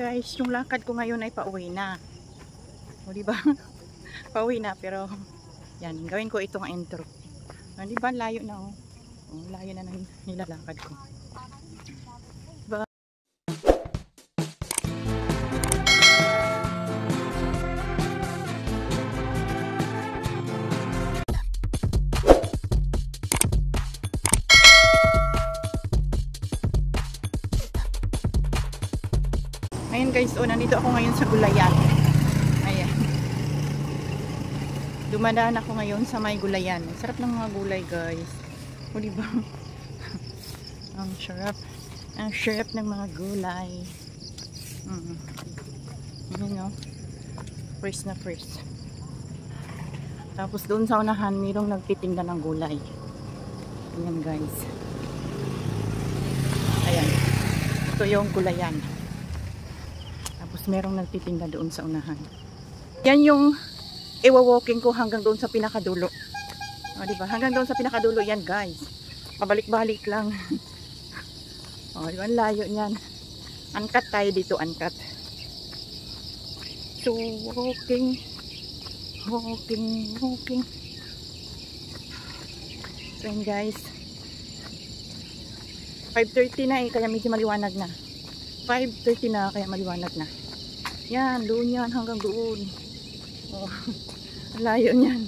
guys, yung lakad ko ngayon ay pauwi na. O diba? Pauwi na pero yan, gawin ko itong intro. O diba, layo na oh. O, layo na nilalakad ko. Diba? Ngayon guys, nandito ako ngayon sa gulayan. Ayan. Dumadaan ako ngayon sa may gulayan. Sarap ng mga gulay guys. O diba? Ang sarap. Ang sarap ng mga gulay. Ayan o. Fresh na fresh. Tapos doon sa unahan, mayroong nagtitinda ng gulay. Ayan guys. Ayan. Ito yung gulayan. Tapos merong nagtitinda doon sa unahan. Yan yung iwa-walking ko hanggang doon sa pinakadulo. O diba? Hanggang doon sa pinakadulo yan guys. Pabalik-balik lang. O diba? Ang layo niyan. Uncut tayo dito, uncut. So walking. So yan guys. 5:30 na kaya medyo maliwanag na. 5:30 na kaya maliwanag na. Yan, doon yan hanggang doon. Oh, layo niyan.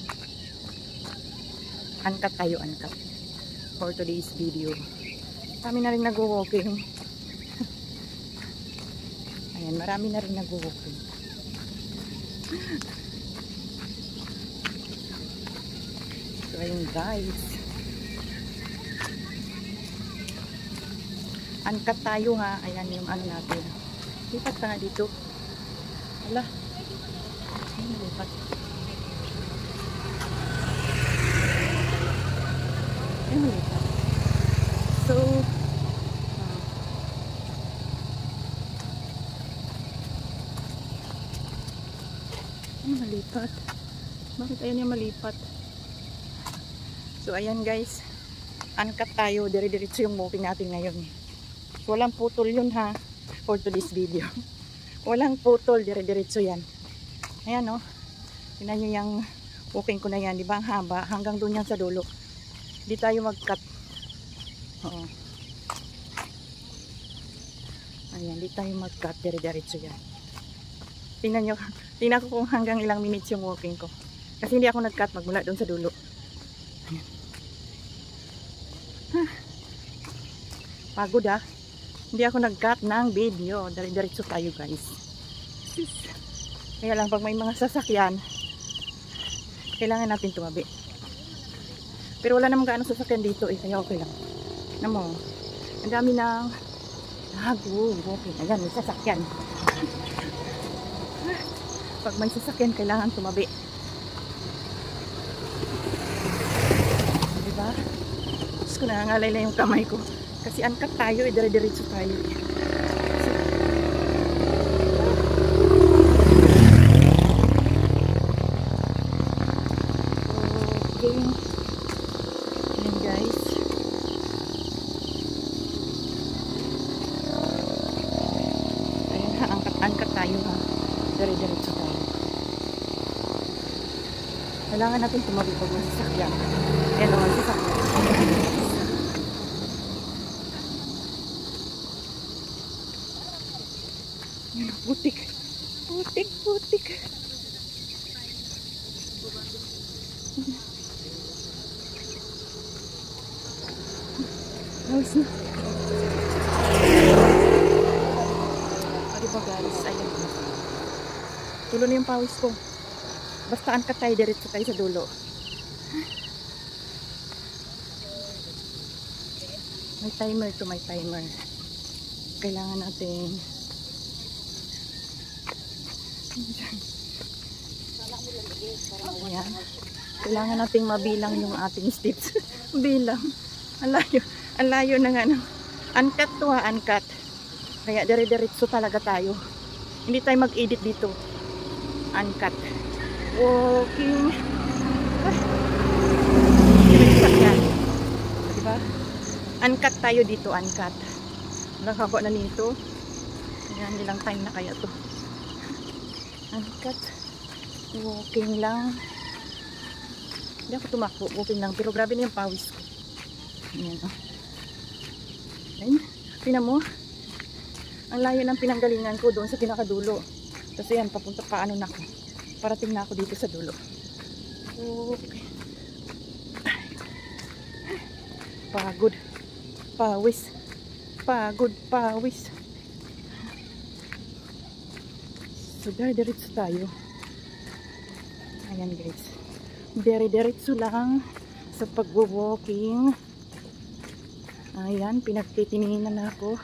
Uncut tayo, uncut. For today's video. Marami na rin nag-walking. Ayan, marami na rin nag-walking. So, ayun guys. Uncut tayo ha. Ayan yung ano natin. Lipat ka na dito. Wala. Ayun, lipat. Ayun, lipat. So, ayun, malipat. Bakit ayun yung malipat? So, ayan guys. Uncut tayo. Dire-diretso yung walking natin ngayon. Walang putol yun ha. For today's video. Walang putol. Dire-diretso yan. Ayan o. Tingnan nyo yung walking ko na yan. Diba ang haba? Hanggang doon yan sa dulo. Hindi tayo mag-cut. Oo. Ayan. Hindi tayo mag-cut. Dire-diretso yan. Tingnan nyo. Tingnan ko kung hanggang ilang minutes yung walking ko. Kasi hindi ako nag-cut. Magmula doon sa dulo. Ayan. Pagod ah. Hindi ako nag-cut ng video. Diretso tayo guys. Kaya lang pag may mga sasakyan, kailangan natin tumabi. Pero wala namang gaano sasakyan dito eh. Kaya okay lang. Alam mo, ang dami ng walking. Ayan, may sasakyan. Pag may sasakyan, kailangan tumabi. Diba? Tapos ko nangangalay na yung kamay ko. Kasi uncut tayo, dire-diretso tayo. Okay. Ayan guys. Ayan ha, uncut tayo ha. Dire-diretso tayo. Kailangan natin tumabi pag may sasakyan. Ayan naman, sasakyan. Putik. Ayos na. Diba guys, ayan. Tulo na yung pawis ko. Basta angkat tayo, diretso tayo sa dulo. May timer to, may timer. Kailangan natin ayan. Kailangan nating mabilang yung ating steps. Bilang. Ang layo na nga. Uncut to ha, uncut. Kaya dire-diretso talaga tayo. Hindi tayo mag-edit dito. Uncut. Walking. Diba? Uncut tayo dito, uncut. Nakako na nito. Yan, ilang time na kaya to. Angkat. Walking lang. Hindi ako tumakbo. Walking lang. Pero grabe na yung pawis ko. Ayan, oh. Ayan. Tingnan mo. Ang layo ng pinanggalingan ko doon sa pinakadulo. Tapos yan, papunta pa ano na ako. Parating na ako dito sa dulo. Okay. Pagod. Pawis. Pagod. Pawis. So, diretso tayo. Ayan guys. Diretso lang sa pagwo-walking. Ayan, pinagtitiningan na ako.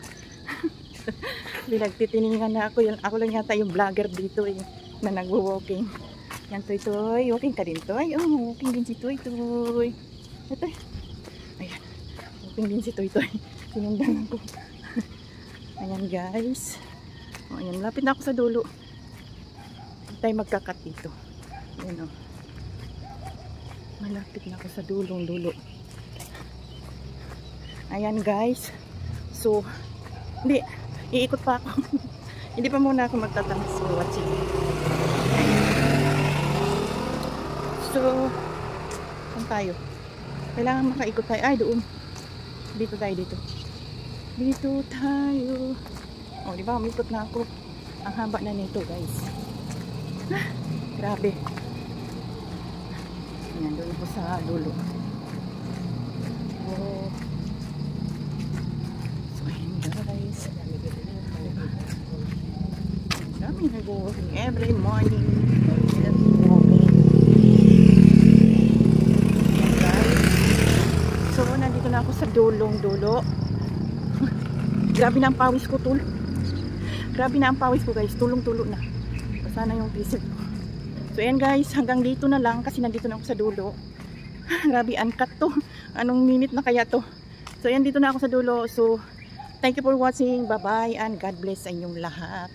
Pinagtitiningan na ako. Ako lang yata yung vlogger dito eh, na nagwo-walking. Yan, Toy. Walking ka din, Toy. Oh, walking din si Toy. Ito. Ayan. Walking din si Toy. Sinundan ako. Ayan guys. O, ayan. Lapit na ako sa dulo. Tayo magkakat dito. Ayan o. Malapit na ako sa dulo. Ayan guys. So, hindi. Iikot pa ako. Hindi pa muna ako magtatapos for watching. So, saan tayo? Kailangan makaikot tayo. Ay, doon. Dito tayo, dito. Dito tayo. O, di ba? Umikot na ako. Ang haba na nito guys. Grabe. Ayan, doon po sa dulo. Oh. So, ayan guys. Kami nag-walking every morning. Walking. Ayan guys. So, nandito na ako sa dulo. Grabe na ang pawis ko, tol. Grabe na ang pawis ko guys. Tulong-tulo na. Sana yung t-shirt ko. So ayan guys, hanggang dito na lang kasi nandito na ako sa dulo. Grabe, uncut to. Anong minute na kaya to? So ayan, dito na ako sa dulo. So thank you for watching. Bye bye and God bless sa inyong lahat.